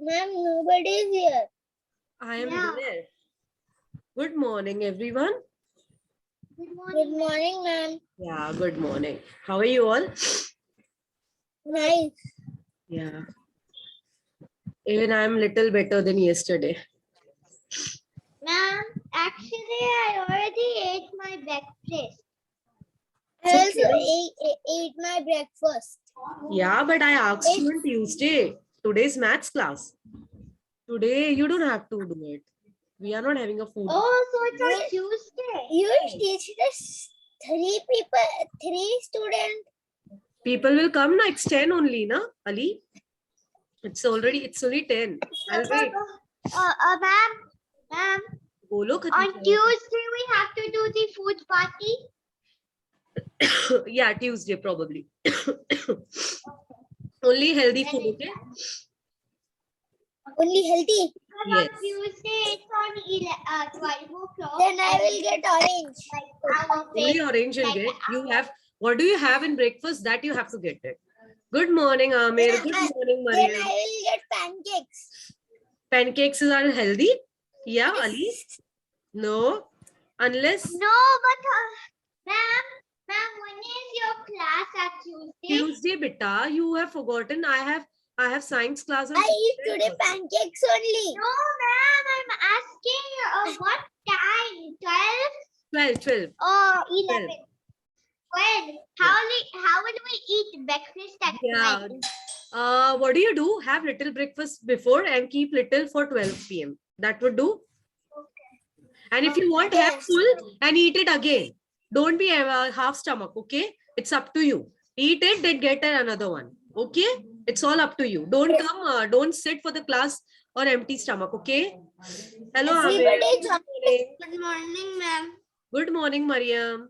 Ma'am, nobody is here. I am Yeah. there. Good morning, everyone. Good morning, ma'am. Yeah, good morning. How are you all? Nice. Yeah. Even I am little better than yesterday. Ma'am, actually, I already ate my breakfast. I So, also ate my breakfast. yeah, but I asked you on Tuesday. Today's maths class. Today you don't have to do it. We are not having a food. Oh, so it's on Tuesday. You will teach us three students. People will come next 10 only, na, Ali? It's only 10. I'll wait. Ma'am, Bolo, on Khatija. Tuesday we have to do the food party. Yeah, Tuesday probably. Only healthy food, okay? Only healthy. Yes. On Tuesday it's on 12 o'clock. Then I will get orange. Only orange you'll get. You have, what do you have in breakfast? That you have to get it. Good morning, Amir. Good morning, Then Maria. I will get pancakes. Pancakes are healthy? Yeah, Ali? No. Unless No, but ma'am, when is your class at Tuesday? Tuesday, beta, you have forgotten. I have science class on I eat Tuesday. today pancakes only. No, ma'am, I'm asking what time? 12 12. or 11? 12. 12. How will we eat breakfast at Yeah. 12? What do? Have little breakfast before and keep little for 12 p.m. That would do. And if you want, have full and eat it again. Don't be half stomach, okay? It's up to you. Eat it, then get another one. Okay? It's all up to you. Don't come, don't sit for the class on empty stomach, okay? Hello, Amir. Good morning, ma'am. Good morning, Mariam.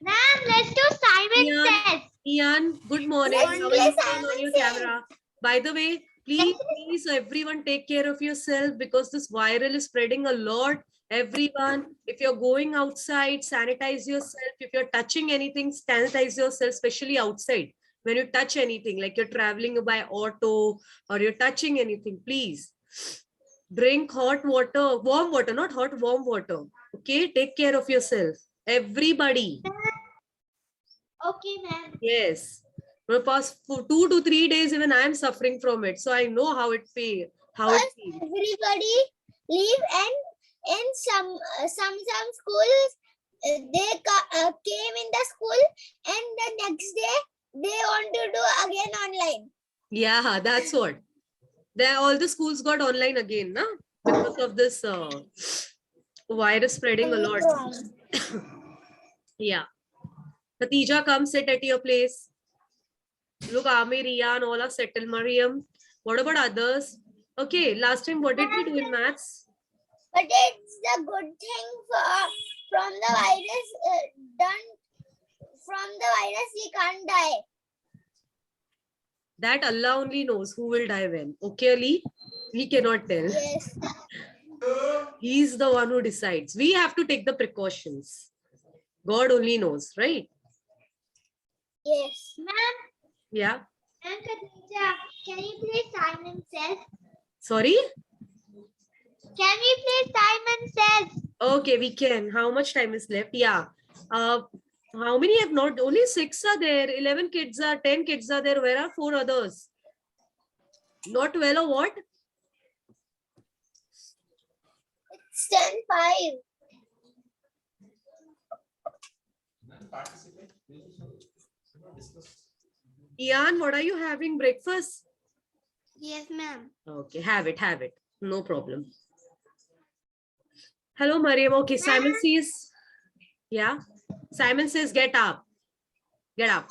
Ma'am, let's do Simon Ian, Says. Ian, good morning. Let's How are play you Simon on your Says. camera? By the way, please, everyone take care of yourself because this viral is spreading a lot. Everyone, if you're going outside, sanitize yourself. If you're touching anything, sanitize yourself, especially outside. When you touch anything, like you're traveling by auto or you're touching anything, please drink hot water, warm water, not hot, warm water. Okay, take care of yourself. Everybody. Okay, ma'am. Yes. For the past 2 to 3 days, even I am suffering from it. So I know how it feels. Everybody leave, and in some schools they came in the school, and the next day they want to do again online. Yeah, that's what. All the schools got online again, na? Because of this virus spreading a lot. Yeah. Khatija, come sit at your place. Look, Amir, Riyan, all are settled. Mariam. What about others? Okay, last time what did we do in maths? But it's the good thing from the virus from the virus we can't die. That Allah only knows who will die when. Okay, Ali? We cannot tell. Yes. He's the one who decides. We have to take the precautions. God only knows, right? Yes. Ma'am. Yeah. Ma'am Khadija, can you play Simon Says? Sorry? Can we play Simon Says? Okay, we can. How much time is left? Yeah. How many have not? Only 6 are there. 11 kids are, 10 kids are there. Where are 4 others? Not well or what? It's 10:05. Ian, what are you having breakfast? Yes, ma'am. Okay, have it. No problem. Hello, Mariam. Okay, Simon says, yeah. Simon says, get up. Get up.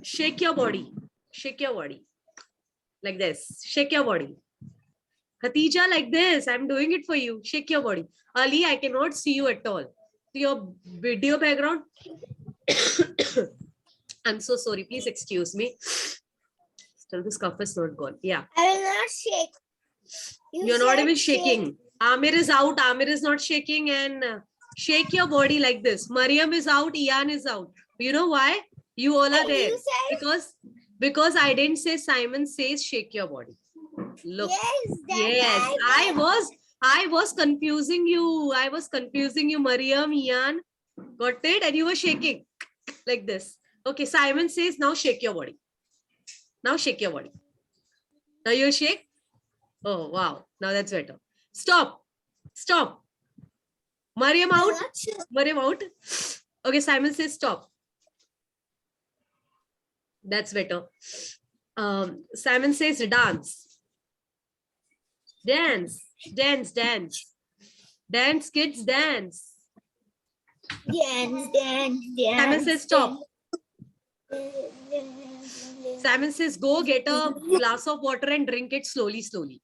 Shake your body. Shake your body. Like this. Shake your body. Khatija, like this. I'm doing it for you. Shake your body. Ali, I cannot see you at all. Your video background. I'm so sorry. Please excuse me. Still, this cough is not gone. Yeah. I will not shake. You're not even shaking. Amir is out. Amir is not shaking. And shake your body like this. Mariam is out. Ian is out. You know why? You all are there. You said Because I didn't say Simon says shake your body. Look. yes. Yes, I was confusing you. I was confusing you, Mariam, Ian. Got it? And you were shaking like this. Okay, Simon says now shake your body. Now shake your body. Now you shake. Oh, wow. Now that's better. Stop. Stop. Mariam out. Mariam out. Okay, Simon says stop. That's better. Simon says dance. Dance. Dance, dance. Dance, kids, dance. Dance. Simon says stop. Simon says go get a glass of water and drink it slowly, slowly.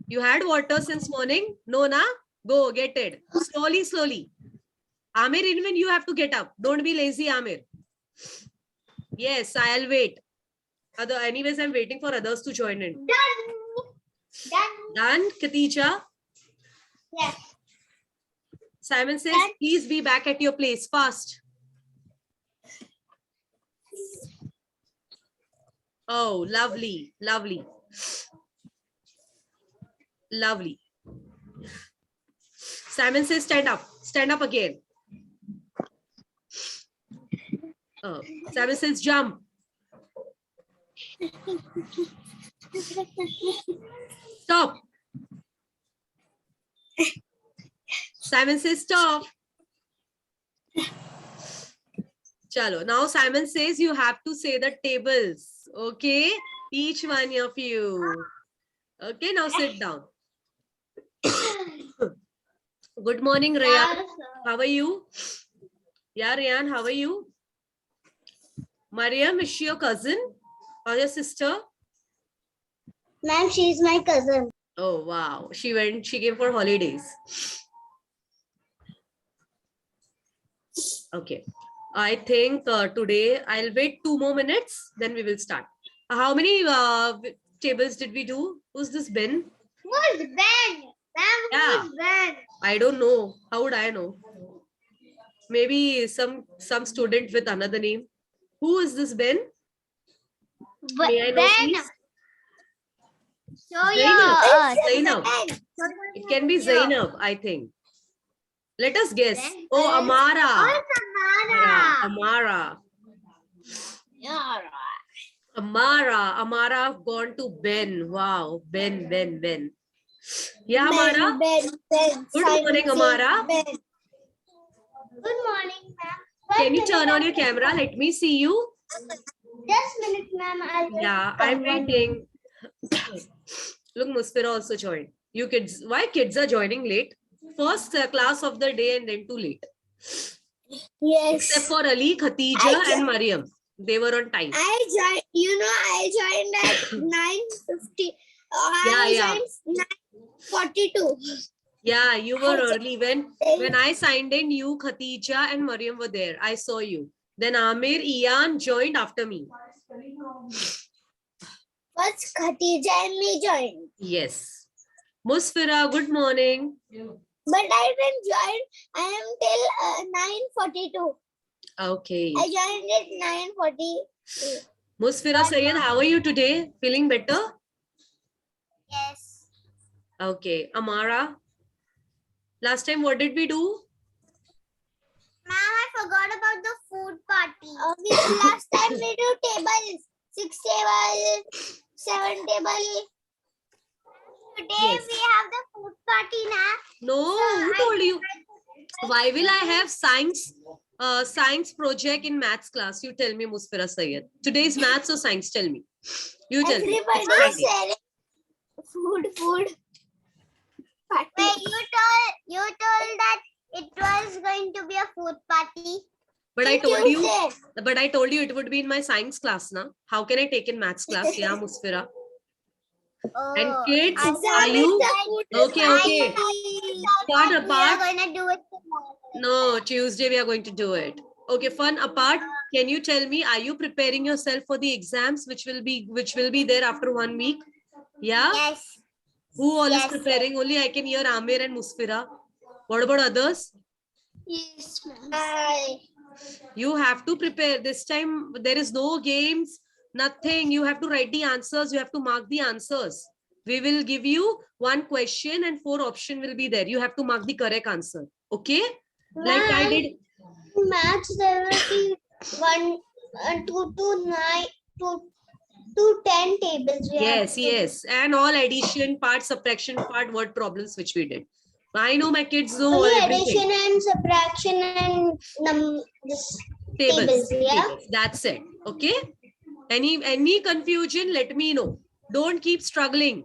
You had water since morning? No, na? Go get it. Slowly, slowly. Amir, even you have to get up. Don't be lazy, Amir. Yes, I'll wait. Anyways, I'm waiting for others to join in. Done, Khatija? Yes. Simon says, Done. please be back at your place fast. Oh, lovely, lovely. Lovely. Simon says, stand up. Stand up again. Oh, Simon says, jump. Stop. Simon says, stop. Chalo. Now Simon says you have to say the tables. Okay? Each one of you. Okay, now sit down. Good morning, Rayan. How are you? Yeah, Rayan, how are you? Mariam, is she your cousin or your sister? Ma'am, she is my cousin. Oh, wow. She came for holidays. Okay. I think today I'll wait 2 more minutes, then we will start. How many tables did we do? Who's this Ben? Who's Ben? Ma'am, Yeah. who's Ben? I don't know. How would I know? Maybe some student with another name. Who is this Ben? May I know, please? Show Zainab. your Zainab. It can be Zainab, I think. Let us guess. Oh, Amara. Amara. Amara have gone to Ben. Wow. Ben. Yeah, Amara. Ben. Good morning, Amara. Good morning, ma'am. Can you turn on your camera? Let me see you. Just a minute, ma'am. Yeah, I'm waiting. Look, Musfira also joined. You kids, why kids are joining late? First class of the day and then too late. Yes. Except for Ali, Khatija and Mariam. They were on time. I joined at 9:50. Yeah. I joined 9:42. Yeah, you were early. When I signed in, you, Khatija and Mariam were there. I saw you. Then Amir, Ian joined after me. First, Khatija and me joined. Yes. Musfira, good morning. But I didn't join. I am till 9:42. Okay. I joined at 9:40. Musfira Sayyed, how are you today? Feeling better? Yes. Okay. Amara, last time what did we do? Ma'am, I forgot about the food party. Last time we do tables. 6 tables, 7 tables. Today Yes. we have the food party now. No, who told you? Why will I have science project in maths class? You tell me, Musfira Sayyed. Today is maths or science? Tell me. You tell me. Everybody is sharing food. Party. Wait, you told that it was going to be a food party. But I told you it would be in my science class now. How can I take in maths class? Yeah, Musfira. And kids, are you okay? Fun apart. We are going to do it tomorrow. No, Tuesday we are going to do it. Okay, fun apart. Can you tell me, are you preparing yourself for the exams which will be there after 1 week? Yeah. Yes. Who all is preparing? Only I can hear Amir and Musfira. What about others? Yes, ma'am. You have to prepare. This time there is no games, nothing. You have to write the answers. You have to mark the answers. We will give you one question and 4 options will be there. You have to mark the correct answer. Okay? Like I did. Maths there will be 1, 2 to 9 to 10 tables. We have Yes, to- yes. And all addition part, subtraction part, word problems which we did. I know my kids know Only everything. addition and subtraction and this Tables, tables, yeah. tables. That's it. Okay. Any confusion, let me know. Don't keep struggling.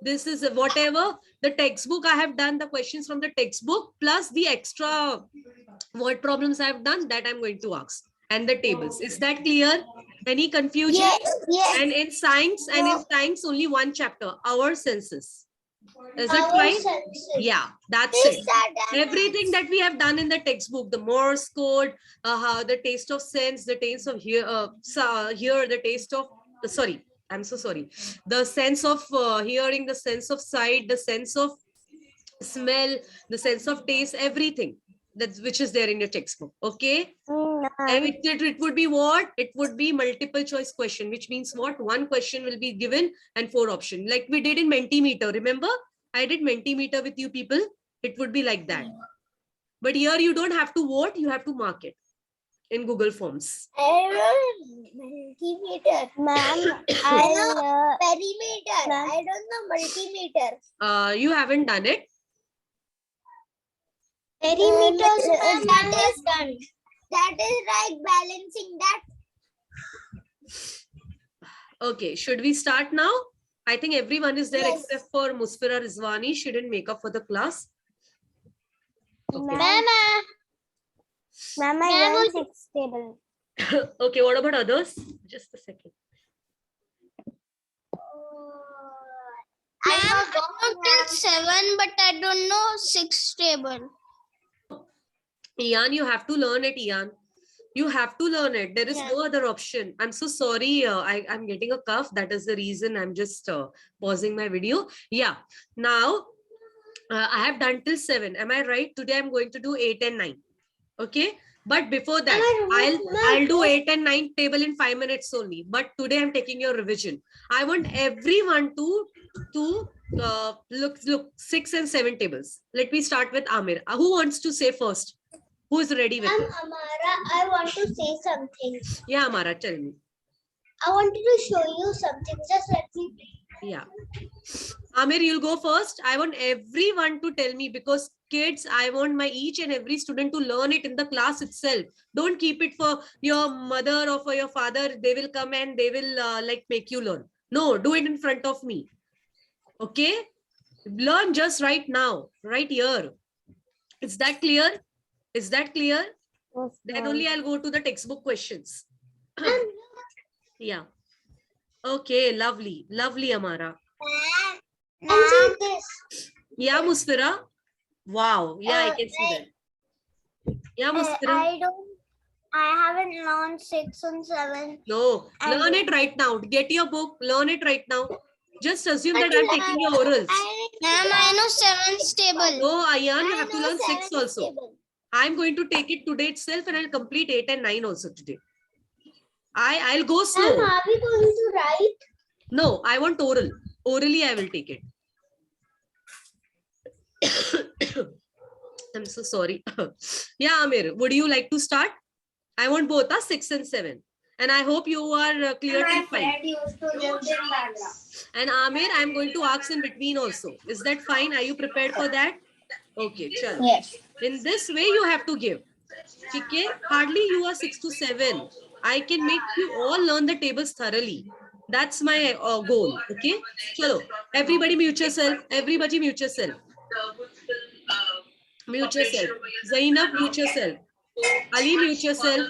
This is whatever the textbook I have done, the questions from the textbook plus the extra word problems I have done, that I'm going to ask, and the tables. Is that clear? Any confusion? Yes, yes. And in science, only one chapter, our senses. Is it Our fine? senses. Yeah, that's This it. are done. Everything that we have done in the textbook, the Morse code, how the taste of sense, the taste of here, the taste of, sorry, I'm so sorry. The sense of hearing, the sense of sight, the sense of smell, the sense of taste, everything that's which is there in your textbook. Okay. And it would be what? It would be multiple choice question, which means what? One question will be given and 4 options. Like we did in Mentimeter. Remember? I did Mentimeter with you people. It would be like that. But here you don't have to vote. You have to mark it in Google Forms. I don't know multimeter. Ma'am, I know perimeter. I don't know multimeter. You haven't done it. Perimeters, that is done. That is like balancing that. Okay. Should we start now? I think everyone is there Yes. except for Musfira Rizwani. She didn't make up for the class. Okay. Mama. Mama, I learned 6 table. Okay. What about others? Just a second. I know till 7, but I don't know 6 table. Ian, you have to learn it, Ian. You have to learn it. There is Yeah. no other option. I'm so sorry. I'm getting a cough. That is the reason I'm just pausing my video. Yeah. Now, I have done till 7. Am I right? Today I'm going to do 8 and 9. Okay. But before that, I'll do 8 and 9 table in 5 minutes only. But today I'm taking your revision. I want everyone to look 6 and 7 tables. Let me start with Amir. Who wants to say first? Who is ready with it? Amara, I want to say something. Yeah, Amara, tell me. I wanted to show you something. Just let me. Yeah. Amir, you'll go first. I want everyone to tell me because kids, I want my each and every student to learn it in the class itself. Don't keep it for your mother or for your father. They will come and they will like make you learn. No, do it in front of me. Okay? Learn just right now, right here. Is that clear? Is that clear? Then only I'll go to the textbook questions. Yeah. Okay, lovely. Lovely, Amara. And see this. Yeah, Musfira. Wow. Yeah, I can see that. Yeah, Musfira. I haven't learned 6 and 7. No, learn it right now. Get your book. Learn it right now. Just assume that I'm taking your orals. Ma'am, I know 7 stable. No, Ayan, you have to learn 6 also. I'm going to take it today itself and I'll complete 8 and 9 also today. I'll go slow. Ma'am, are we going to write? No, I want oral. Orally, I will take it. I'm so sorry. Yeah, Amir, would you like to start? I want both 6 and 7. And I hope you are clear till 5. And Amir, I'm going to ask in between also. Is that fine? Are you prepared for that? Okay, chal. Yes. In this way, you have to give. Okay? Hardly you are 6 to 7. I can make you all learn the tables thoroughly. That's my goal. Okay? Chalo. Everybody mute yourself. Everybody mute yourself. Mute yourself. Zainab, mute yourself. Ali, mute yourself.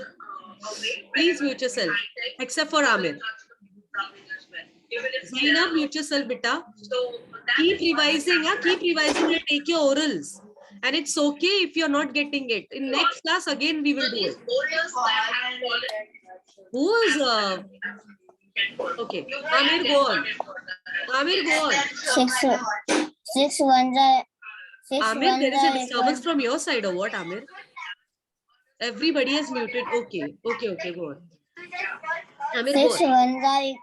Please mute yourself. Except for Amir. Zainab, mute yourself, beta. Keep revising. Keep revising and take your orals. And it's okay if you're not getting it. In next class, again, we will do it. Who is... Okay. Amir, go on. Amir, go on. 6 ones are... Amir, there is a disturbance from your side or what, Amir? Everybody is muted. Okay. Okay. Go on. Amir, go 6 on. ones are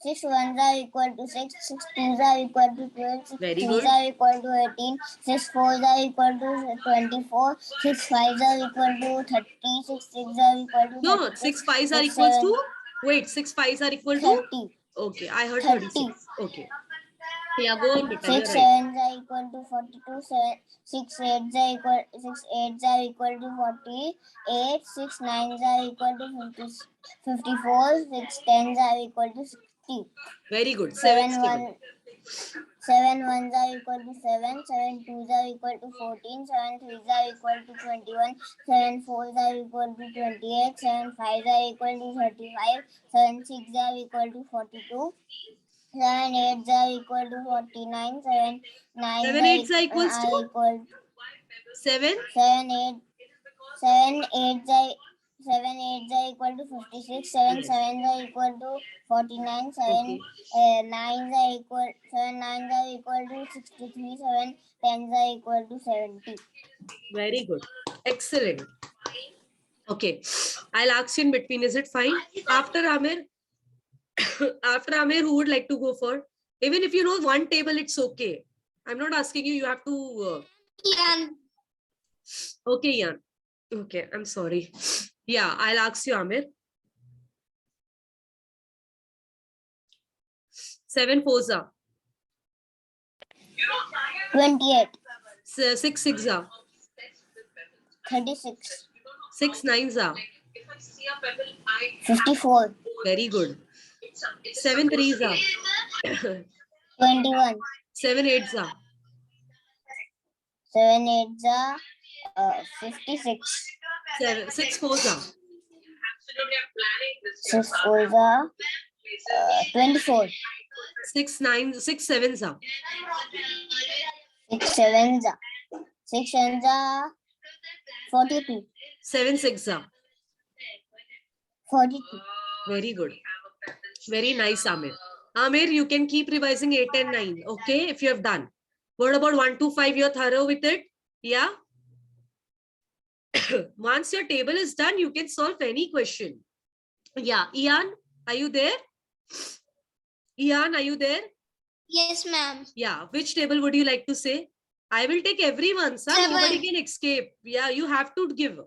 6 ones are equal to 6, 6 twos are equal to 12, 6 Very threes good. are equal to 18, 6 fours are equal to 24, 6 fives are equal to 30, 6 sixes are equal to No, 36, 6 5s are 6 equals seven, to. Wait, 6 5s are equal to. 30, Okay, I heard 30. 36. Okay. Yeah, go on, beta. 6 You're right. sevens are equal to 42, 6 eights are equal to 48, 6 nines are equal to 54, 6 tens are equal to 60. Very good. 7 7 1 7 ones are equal to 7, 7 twos are equal to 14, 7 threes are equal to 21, 7 fours are equal to 28, 7 fives are equal to 35, 7 sixes are equal to 42, 7 eights are equal to 49, 7 nines 7 8s are equals are to equal 7. 7 8 7 eights are 7 eights are equal to 56, 7 Yes. sevens are equal to 49, 7 Okay. nines are equal 7 nines are equal to 63, 7 tens are equal to 70. Very good. Excellent. Okay. I'll ask you in between. Is it fine? After Amir, after Amir, who would like to go for? Even if you know one table, it's okay. I'm not asking you. You have to. Okay, Yan. Okay, I'm sorry. Yeah, I'll ask you, Amir. 7 fours are. 28, 6 6 are. 36, 6 9s are. 54, Very good. 7 3s are. 21, 7 8s are. 7 eights are 56, 6 4s are. 6 fours are 24, 6 9 6 7s are. 6 sevens are 6 sevens are 42, 7 6 are. 42. Very good. Very nice, Amir. Amir, you can keep revising 8 and 9. Okay, if you have done. What about 1 to 5? You're thorough with it? Yeah. Once your table is done, you can solve any question. Yeah. Ian, are you there? Ian, are you there? Yes, ma'am. Yeah. Which table would you like to say? I will take everyone, sir. 7. Nobody can escape. Yeah, you have to give.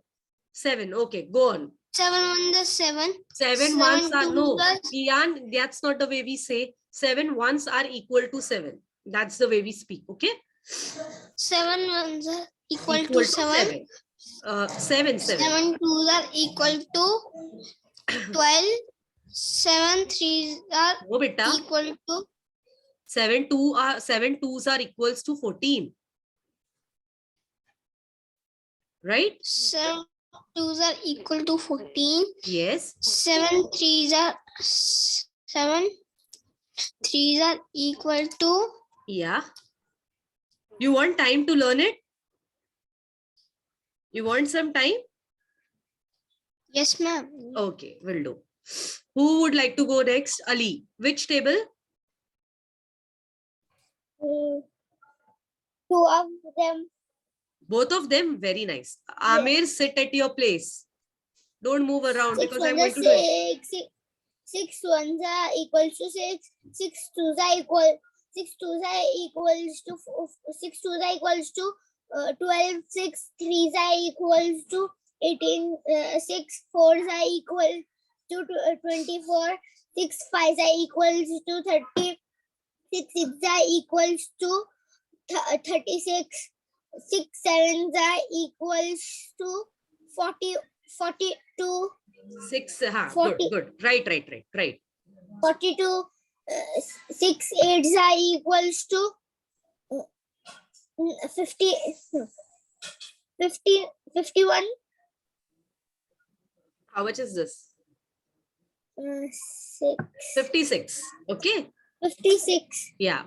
7. Okay, go on. 7 1 the 7. 7 ones are 2 no. plus- Ian, that's not the way we say. 7 ones are equal to 7. That's the way we speak. Okay. 7 ones are equal to 7. 7 7. 7 twos are equal to 12. 7 threes are Oh, beta. equal to 7 twos are equals to 14. Right? 7 twos are equal to 14. Yes. 7 threes are equal to Yeah. You want time to learn it? You want some time? yes, ma'am. Okay, will do. Who would like to go next? Ali. Which table? 2 of them. Both of them? Very nice. Amir, sit at your place. Don't move around 6 because I'm ones going are to do 6. 6 ones are equal to 6. 6 twos are equal. 6 twos are equals to 6 twos are equals to 12. 6 threes are equals to 18. 6 fours are equal to 24. 6 fives are equals to 30. 6 sixes are equals to 36. 6 sevens are equals to 42. 6. 40. Good. Right. 42. 6 eights are equals to 50. 51. How much is this? 6. 56. Okay. 56. Yeah.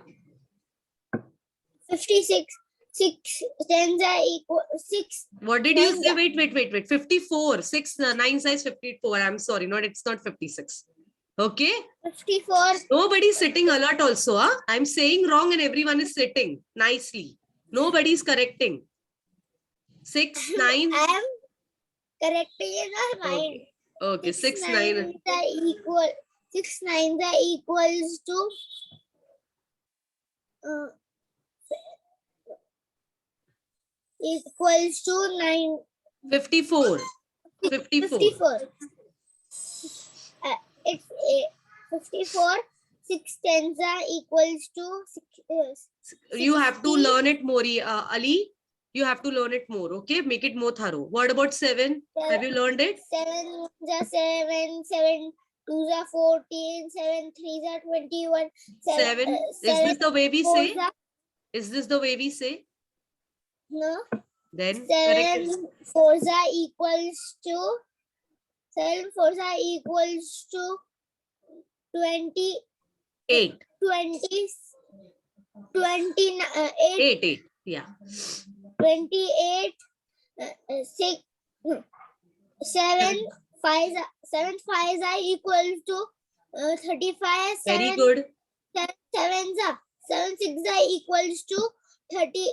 56. 6 tens are equal. 6. What did you Nines say? are- Wait. 54. 6 9 size 54. I'm sorry. It's not 56. Okay. 54. Nobody's sitting alert also. Huh? I'm saying wrong and everyone is sitting nicely. Nobody's correcting. 6 9. I am correcting in our mind. Okay. Okay. 6 9. nines are equal. 6 nines are equals to equals to 54. 54. 54. It's 54. 6 tens are equals to You have to 60. learn it more, Ali. You have to learn it more. Okay, make it more thorough. What about 7? Have you learned it? 7 are 7. 7 2s are 14. 7 3s are 21. 7. Is this the way we say? Are, Is this the way we say? no. Then correct it. 7 4s are equals to 7 4s are equals to 20 8. 20 28 8. Yeah. 28 6 7 5s are equal to 35. Very 7 good. 7 6 are equals to 30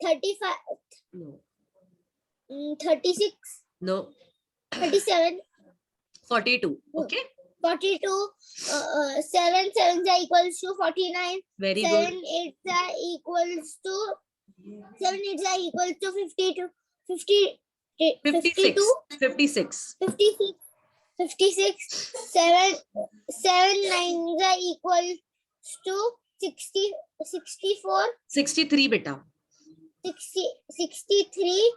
35 No. 36 No. 37 42. Okay. 42 7 7s are equals to 49. Very 7 good. 8s are equals to 7 8s are equals to 52 50 56. 56. 56 56 7 9s are equals to 60 64 63 beta. 63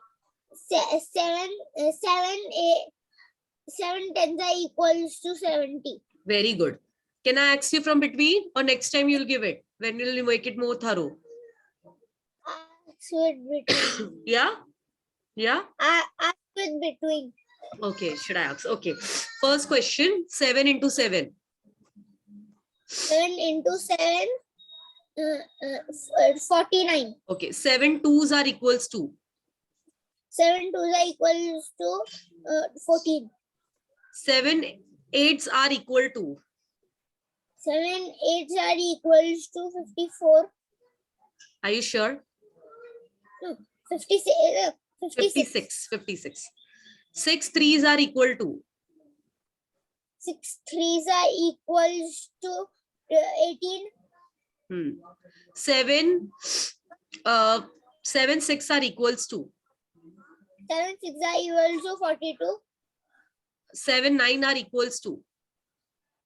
7 tens are equals to 70. Very good. Can I ask you from between, or next time you'll give it? When will you make it more thorough? With between. Yeah? Yeah? Ask with between. Okay, should I ask? Okay. First question, 7 into 7. 7 into 7 49. Okay, 7 2s are equals to. 7 2s are equals to 14. 7 8s are equal to. 7 8s are equals to 54. Are you sure? 56. 56. 56. 6 3s are equal to. 6 3s are equals to 18. 7 6 are equals to. 7 6 are equals to 42. 7 9 are equals to.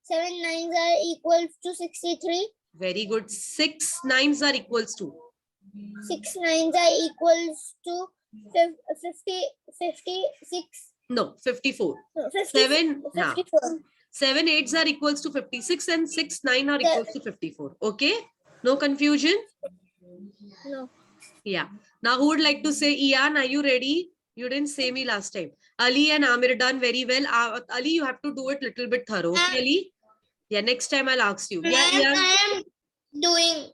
7 9s are equals to 63. Very good. 6 9s are equals to. 6 9s are equals to 56. No, 54. No, 7 54. 7 8s are equals to 56 and 6 9 are equals to 54. Okay? No confusion? No. Yeah. Now who would like to say, Ian, are you ready? You didn't say me last time. Ali and Amir done very well. Ali, you have to do it little bit thorough. Okay, Ali? Yeah, next time I'll ask you. Yeah, Ian.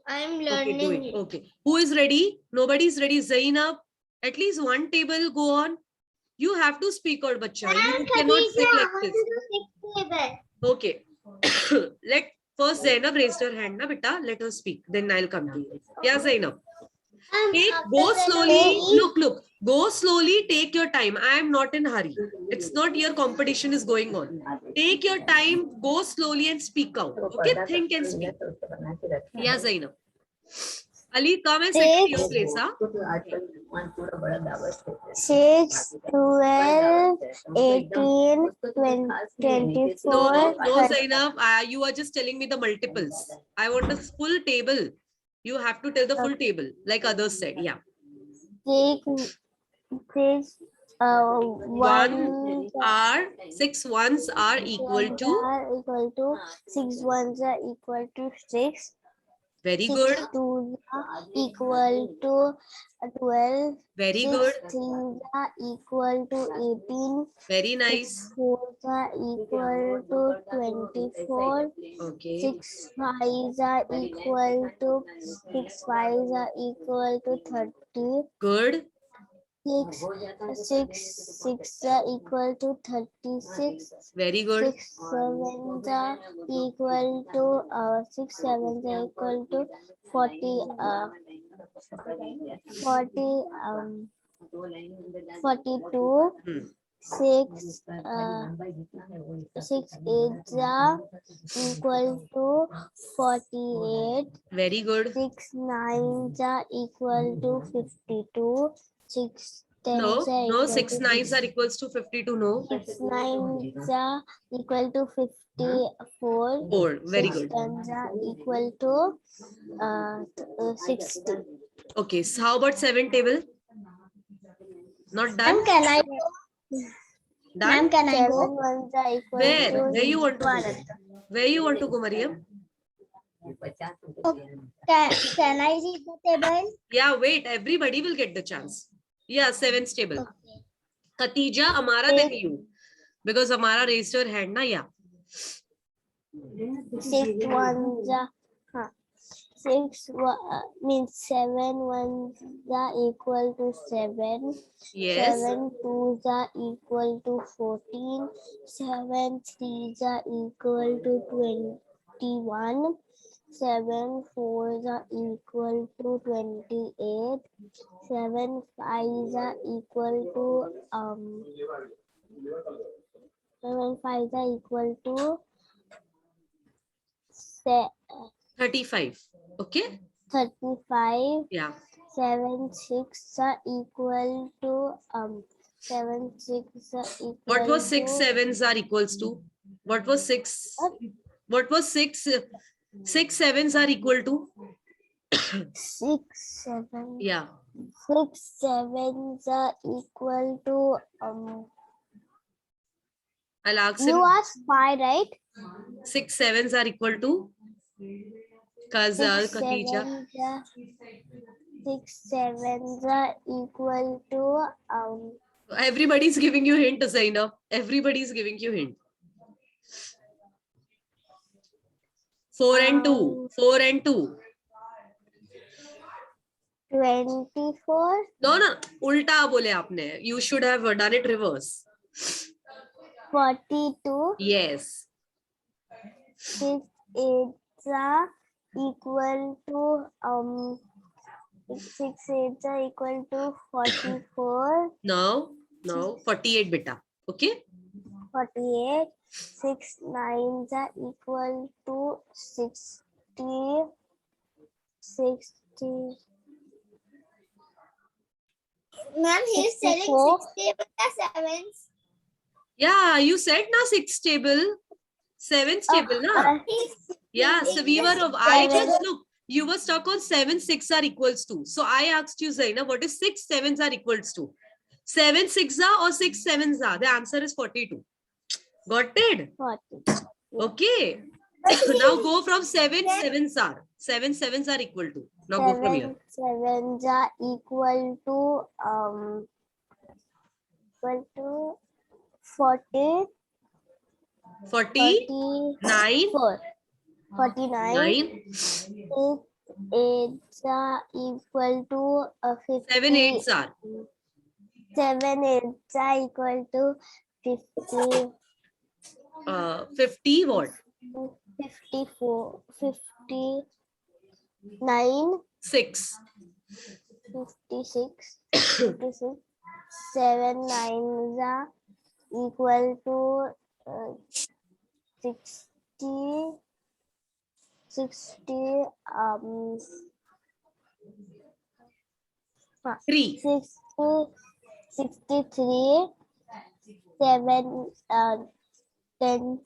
I am Okay, learning. do it. Okay. Who is ready? Nobody's ready. Zainab, at least one table go on. You have to speak out, bacha. You cannot sit like this. Okay. Let first Zainab raised her hand, na beta. Let her speak. Then I'll come to you. Yeah, Zainab. Go slowly. Look. Go slowly. Take your time. I am not in hurry. It's not your competition is going on. Take your time. Go slowly and speak out. Okay. Think and speak. Yeah, Zainab. Ali, come and sit in your place. Huh? 6, 12, 18, 24. No, Zainab. You are just telling me the multiples. I want the full table. You have to tell the full table, like others said. Yeah. One are 6 ones are equal to. 6 ones are equal to 6. Very 6 good. 2s are equal to 12. Very 6 good. 3s are equal to 18. Very 6 nice. 4s are equal to 24. Okay. 6 5s are equal to 30. Good. 6 6 are equal to 36. Very good. 6 7s are equal to 40. 42. 6 6 8 equal to 48. Very good. 6 9 equal to 52. 6 10 No, no, equal 6 to 9s are equals to 52. No. 6 9 equal to 54. 4. Very 6 good. 10 equal to 60. Okay, so how about 7 table? Not done? Can I Done? can I go? 7 1 equal Where? to Where you want to go? Where you want to go, Mariam? Can I read the table? Yeah, wait. Everybody will get the chance. Yeah, 7th table. Okay. Khatija, Amara, then you. Because Amara raised her hand, na? Yeah. 6 1 6 means 7 1 equal to 7. Yes. 7 2 equal to 14. 7 3 equal to 21. 7 4 equal to 28. 7 5 equal to 7 5 equal to 35. Okay? 35. Yeah. 7 6 equal to 7 6 equal What was 6 to 7s are equals to? What was 6? What was 6? 6 7s are equal to? 6 7 Yeah. 6 7 equal to I'll ask you him. asked 5, right? 6 7s are equal to? Kazal, Khatija. 6 7 equal to Everybody's giving you hint, Zainab. Everybody's giving you hint. 4 and 2. 4 and 2. 24. No, no. Ulta bole aapne. You should have done it reverse. 42. Yes. 6 8 equal to 6 8 equal to 44. No, no. 48 beta. Okay. 48. 6 9 equal to 60. 60. Ma'am, he's telling 60 sevens. Yeah, you said na 6 table. 7th table, na? Yeah, so we were of I just look, you were stuck on 7 6 are equals to. So I asked you, Zaina, what is 6 7s are equals to? 7 6 or 6 7s are? The answer is 42. Got it? 40. Okay. Now go from 7 7s are. 7 7s are equal to. Now go from here. 7 equal to 40. 49. 49. 9. 8 equal to 50. 7 8s are. 7 8 equal to 50. 50 what? 54. 59. 6. 56. 56. 7 9 equal to 60. 60 3. 63. 7 10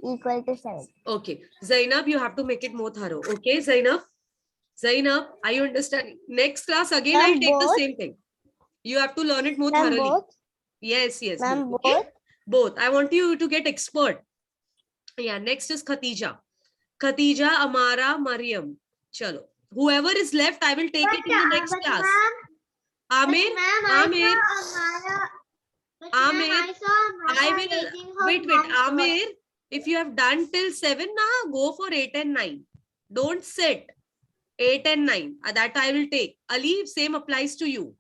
equal to 7. Okay. Zainab, you have to make it more thorough. Okay, Zainab? Zainab, are you understanding? Next class again, I'll take the same thing. You have to learn it more thoroughly. Both? Yes, yes. Ma'am, Okay? both? Both. I want you to get expert. Yeah, next is Khatija. Khatija, Amara, Mariam. Chalo. Whoever is left, I will take it in the next class. Amir, Amir, Amir, I will, wait, Amir, if you have done till 7, na, go for 8 and 9. Don't sit. 8 and 9. That I will take. Ali, same applies to you.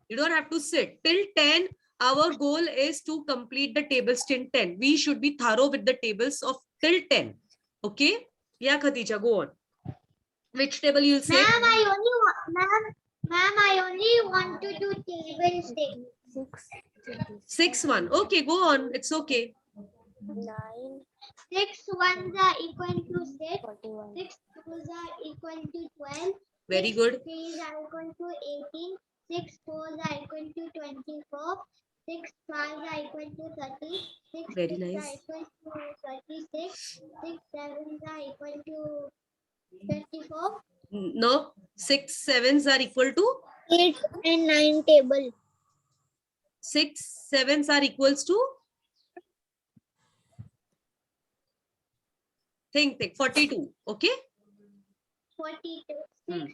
You don't have to sit. Till 10, our goal is to complete the tables till 10. We should be thorough with the tables of till 10. Okay? Yeah, Khatija, go on. Which table you'll say? Ma'am, I only want to do tables. 6-1. Okay, go on. It's okay. 9. 6 ones are equal to 6. 41. 6 twos are equal to 12. Very 6 good. threes are equal to 18. 6 fours are equal to 24. 6 fives are equal to 30. 6 Very six are nice. equal to 36. 6 sevens are equal to 34. No, 6 sevens are equal to 8 and 9 table. 6 sevens are equals to think 42. Okay. 42. 6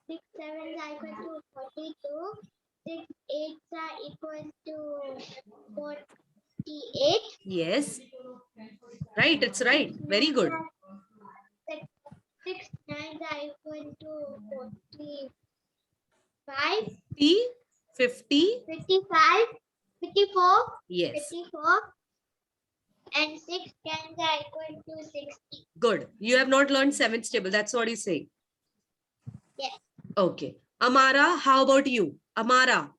6 sevens are equal to 42. 6 eights are equal to 48. Yes. Right. It's right. Very good. 6 nines are equal to 45. 50. 55. 54. Yes. 54. And 6 tens are equal to 60. Good. You have not learned 7th table. That's what he's saying. Yes. Okay. Amara, how about you? Amara.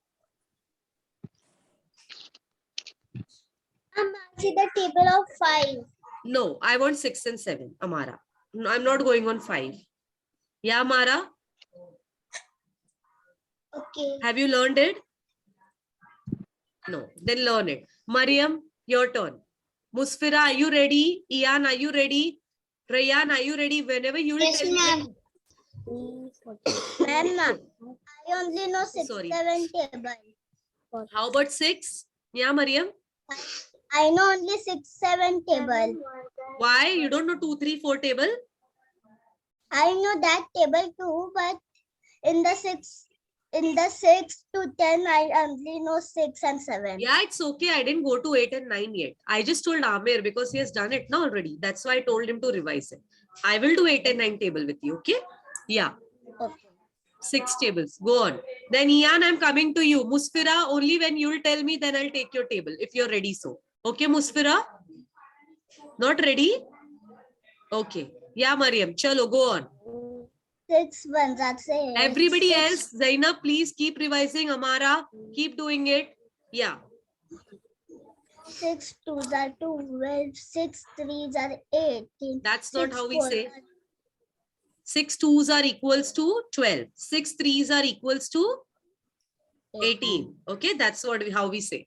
See the table of 5. No, I want 6 and 7. Amara. No, I'm not going on 5. Yeah, Amara. Okay. Have you learned it? No. Then learn it. Mariam, your turn. Musfira, are you ready? Ian, are you ready? Rayan, are you ready? Whenever you will Yes, tell me. ma'am. Ma'am, I only know 6, Sorry. 7 table. How about 6? Yeah, Mariam. I know only 6, 7 table. Why? You don't know 2, 3, 4 table? I know that table too, but in the 6 to 10, I only know 6 and 7. Yeah, it's okay. I didn't go to 8 and 9 yet. I just told Amir because he has done it now already. That's why I told him to revise it. I will do 8 and 9 table with you. Okay. Yeah. Okay. 6 tables. Go on. Then Ian, I'm coming to you. Musfira, only when you'll tell me, then I'll take your table if you're ready. So, okay, Musfira? Not ready? Okay. Yeah, Mariam. Chalo, go on. 6 ones are 6. Everybody 6, else, Zainab, please keep revising. Amara, keep doing it. Yeah. 6 twos are 12. 6 threes are 18. That's not 6 how we fours say. are 6 twos are equals to 12. 6 threes are equals to 18. Okay, that's what how we say.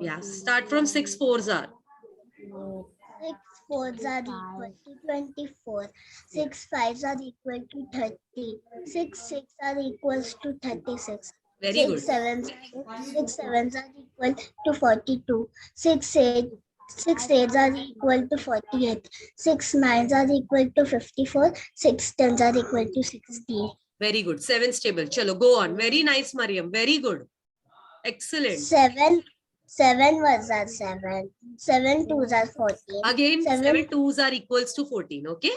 Yeah, start from 6 fours are. 6 fours are equal to 24. 6 fives are equal to 30. 6 six are equals to 36. Very 6 good. sevens are equal to 42. 6 eights are equal to 48. 6 nines are equal to 54. 6 tens are equal to 60. Very good. 7th table. Chalo, go on. Very nice, Mariam. Very good. Excellent. 7 ones are 7. 7 twos are 14. Again, 7 7 twos are equals to 14. Okay.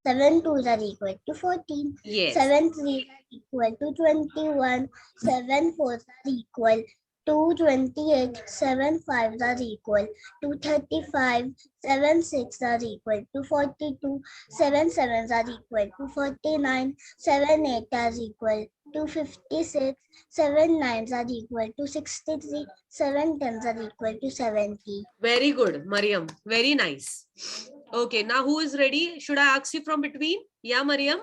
7 twos are equal to 14. Yes. 7 threes are equal to 21. 7 fours are equal to 28. 7 fives are equal to 35. 7 six are equal to 42. 7 sevens are equal to 49. 7 eight are equal to 56. 7 nines are equal to 63. 7 tens are equal to 70. Very good, Mariam. Very nice. Okay, now who is ready? Should I ask you from between? Yeah, Mariam.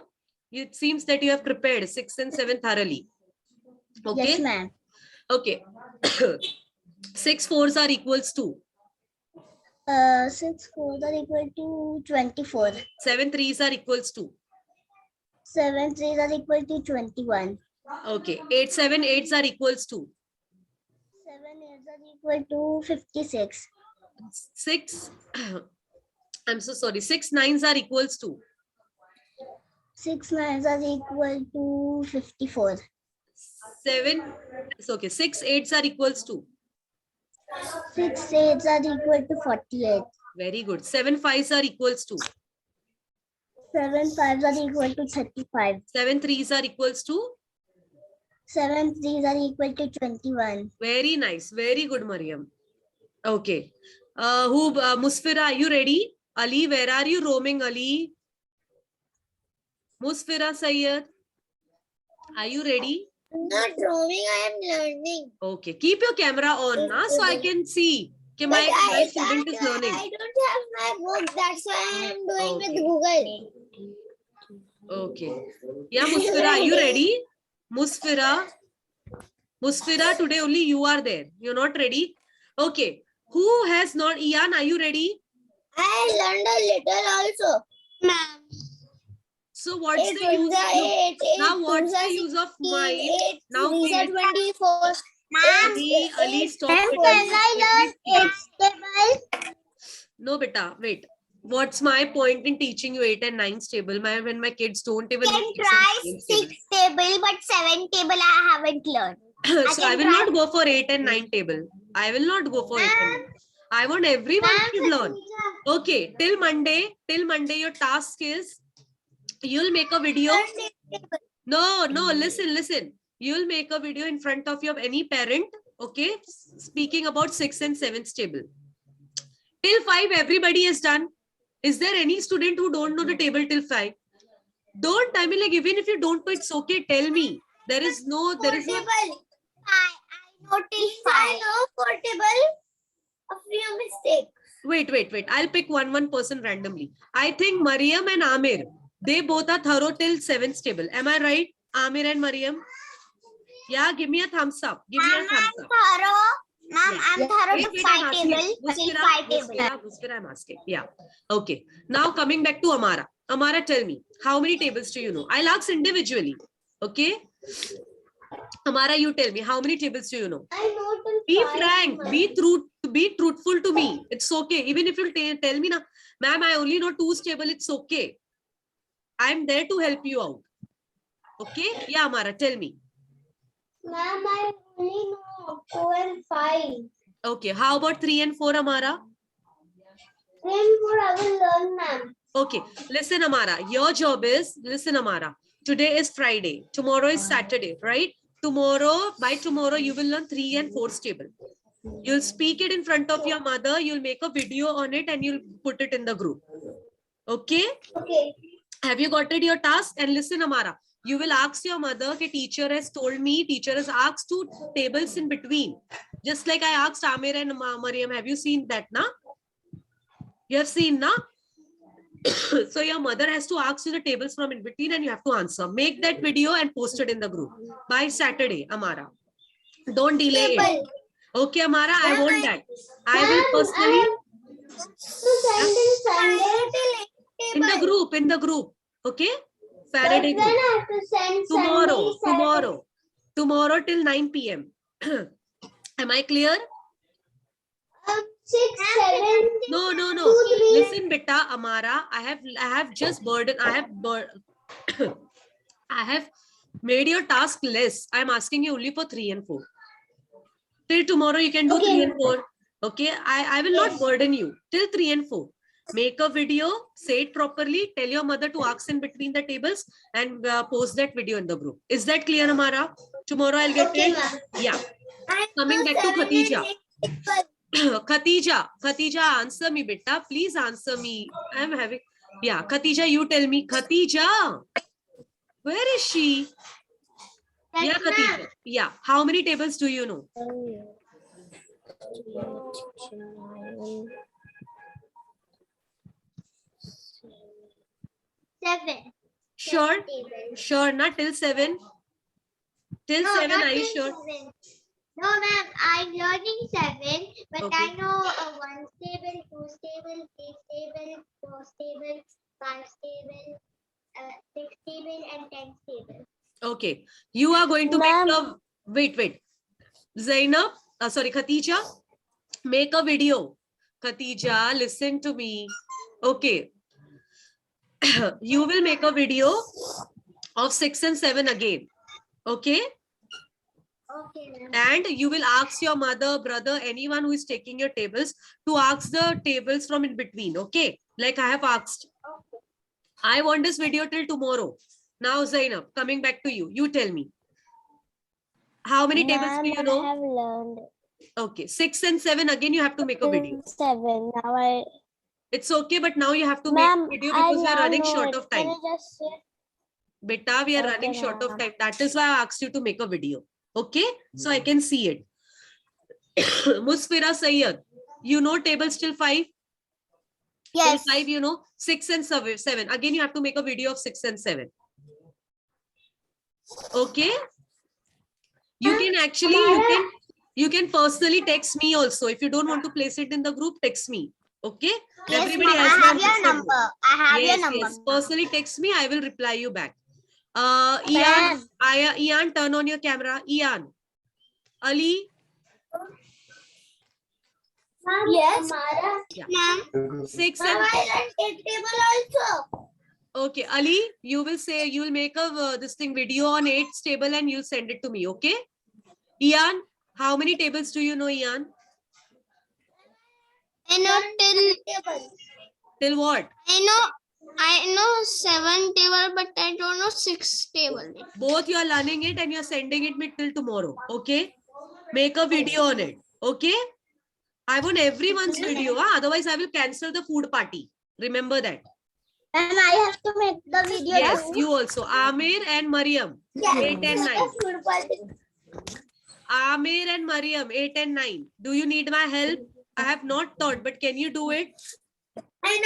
It seems that you have prepared 6 and 7 thoroughly. Okay. Yes, ma'am. Okay. 6 fours are equals to 6 fours are equal to 24. 7 threes are equals to 7 threes are equal to 21. okay. 8 7 eights are equals to 7 eights are equal to 56. 6 I'm so sorry. 6 nines are equals to 6 nines are equal to 54. 7. It's okay. 6 eights are equals to 6 eights are equal to 48. very good. 7 fives are equals to 7 fives are equal to 35. 7 threes are equals to 7 threes are equal to 21. very nice. Very good, Mariam. Okay. Musfira, are you ready? Ali, where are you roaming, Ali? Musfira Sayyed, are you ready? I'm not drawing, I am learning. Okay, keep your camera on now so I can see that my student is learning. I don't have my book, that's why I am doing Okay. with Google. Okay. Yeah, Musfira, are you ready? Musfira, today only you are there. You're not ready? Okay. Who has not? Ian, are you ready? I learned a little also. Ma'am. So what's the use? Now what's the use of mind? Now wait. 24. Ali, stop. Ma'am, it. can I Let me learn speak. No, beta, wait. What's my point in teaching you 8 and 9 table? When my kids don't even know can six try and seven 6 table, but 7 table I haven't learned. table. So I can will try. not go for 8 and 9 table. I will not go for 8 and 9. I want everyone to learn. Okay, till Monday, your task is you'll make a video. No, listen. You'll make a video in front of your any parent, okay, speaking about 6 and 7 table. Till 5, everybody is done. Is there any student who don't know the table till 5? Don't, I mean, like, even if you don't know, it's okay. Tell me. There is no. I know till 5. I know 4 table. A few mistakes. Wait. I'll pick one person randomly. I think Mariam and Amir, they both are thorough till 7th table. Am I right? Amir and Mariam? Yeah, give me a thumbs up. Give me a thumbs up. Ma'am, I'm thorough to 5 table. Till 5 table. Muskira, I'm asking. Yeah. Okay. Now coming back to Amara. Amara, tell me, how many tables do you know? I'll ask individually. Okay. Amara, you tell me, how many tables do you know? I know till Be 5. frank. Be truthful to me. It's okay. Even if you tell me, ma'am, I only know 2 table. It's okay. I'm there to help you out. Okay. Yeah, Amara, tell me. Ma'am, I only know 2 and 5. Okay. How about 3 and 4, Amara? 3 and 4 I will learn, ma'am. Okay, listen, Amara. Your job is, listen, Amara. Today is Friday. Tomorrow is Saturday, right? By tomorrow, you will learn 3 and 4 table. You'll speak it in front of your mother. You'll make a video on it and you'll put it in the group. Okay? Okay. Have you got your task? And listen, Amara. You will ask your mother, okay, teacher has told me, teacher has asked 2 tables in between. Just like I asked Amir and Mariam. Have you seen that, na? You have seen, na? So your mother has to ask you the tables from in between and you have to answer. Make that video and post it in the group by Saturday, Amara. Don't delay it. Okay, Amara, I want that. I will personally in the group. Okay? Faraday group. Tomorrow till 9 p.m. Am I clear? 6, 7. No. 2, 3. Listen, beta, Amara, I have just burden. I have made your task less. I'm asking you only for 3 and 4. Till tomorrow, you can do 3 and 4. Okay, I will not burden you till 3 and 4. Make a video, say it properly, tell your mother to ask in between the tables and post that video in the group. Is that clear, Amara? Tomorrow I'll get it. Yeah. Coming back to Khatija. Khatija, answer me, beta. Please answer me. I'm having. Yeah, Khatija, you tell me. Khatija, where is she? Yeah, Khatija. Yeah. How many tables do you know? 7. Sure, not till 7. Till 7, are you sure? 7. No, ma'am, I'm learning 7, but Okay. I know 1 table, 2 table, 3 table, 4 table, 5 table, 6 table, and 10 table. Okay. You are going to make a... Wait. Zainab, sorry, Khatija, make a video. Khatija, listen to me. Okay. You will make a video of 6 and 7 again. Okay? Okay, ma'am. And you will ask your mother, brother, anyone who is taking your tables to ask the tables from in between. Okay? Like I have asked. Okay. I want this video till tomorrow. Now, Zainab, coming back to you. You tell me. How many tables do you know? I have learned Okay. 6 and 7. Again, you have to make a video. 7. Now It's okay, but now you have to make a video because we are running short of time. Beta, we are running short of time. That is why I asked you to make a video. Okay, so I can see it. Musfira Sayyad, you know tables till 5? Yes. Till 5, you know, 6 and 7. Again, you have to make a video of 6 and 7. Okay. You can actually, you can personally text me also. If you don't want to place it in the group, text me. Okay. Yes, Everybody ma'am, has I my have your WhatsApp group. number. I have Yes, your number. yes. Personally text me. I will reply you back. Ian, Ma'am. Ian, turn on your camera. Ian. Ali. Yes. Yeah. Ma'am. 6 Ma'am, and I learned 8 table also. okay, Ali, you will say, you will make a this thing video on 8's table and you'll send it to me. Okay. Ian, how many tables do you know, Ian? I know till Till what? I know 7 table, but I don't know 6 table. Both you are learning it and you are sending it me till tomorrow. Okay. Make a video on it. Okay. I want everyone's video. Otherwise, I will cancel the food party. Remember that. And I have to make the video. Yes, you also. Amir and Mariam. 8 and 9. Amir and Mariam, 8 and 9. Do you need my help? I have not taught, but can you do it? And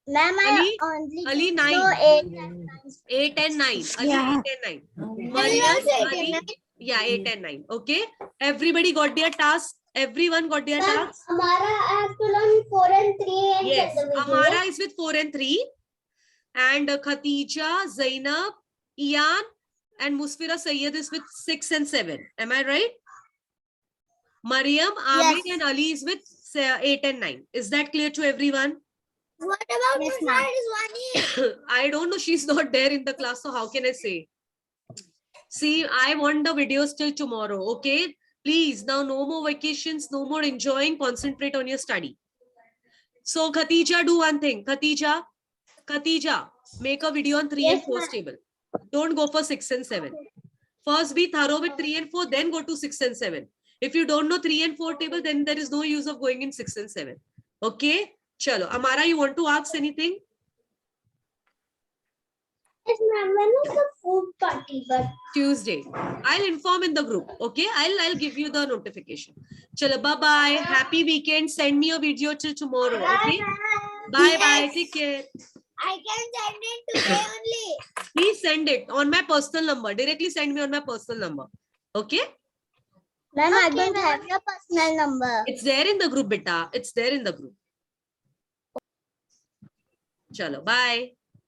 ma'am, Ali? I only Ali, 9. know 8 and 9. 8 and 9. Ali, Yeah. 8 and 9. Ali Mariam, also 8 and Ali, 9. yeah, 8 and 9. Okay. Everybody got their task. Everyone got their task. Amara, I have to learn 4 and 3 and Yes. get the video. Amara is with 4 and 3. And Khatija, Zainab, Ian, and Musfira Sayyed is with 6 and 7. Am I right? Mariam, Amir, Yes. and Ali is with 8 and 9. Is that clear to everyone? What about yes, Wani? I don't know. She's not there in the class. So how can I say? See, I want the videos till tomorrow. Okay. Please, now no more vacations, no more enjoying. Concentrate on your study. So Khatija, do one thing. Khatija, make a video on 3 and 4 table. Don't go for 6 and 7. First be thorough with 3 and 4, then go to 6 and 7. If you don't know 3 and 4 table, then there is no use of going in 6 and 7. Okay? Chalo. Amara, you want to ask anything? Yes, ma'am. When is the food party? But Tuesday. I'll inform in the group. Okay? I'll give you the notification. Chalo, bye-bye. Happy weekend. Send me a video till tomorrow. Okay? Bye-bye. Take care. I can send it today only. Please send it on my personal number. Directly send me on my personal number. Okay? Ma'am, I don't have your personal number. It's there in the group, beta. It's there in the group. Chalo, bye.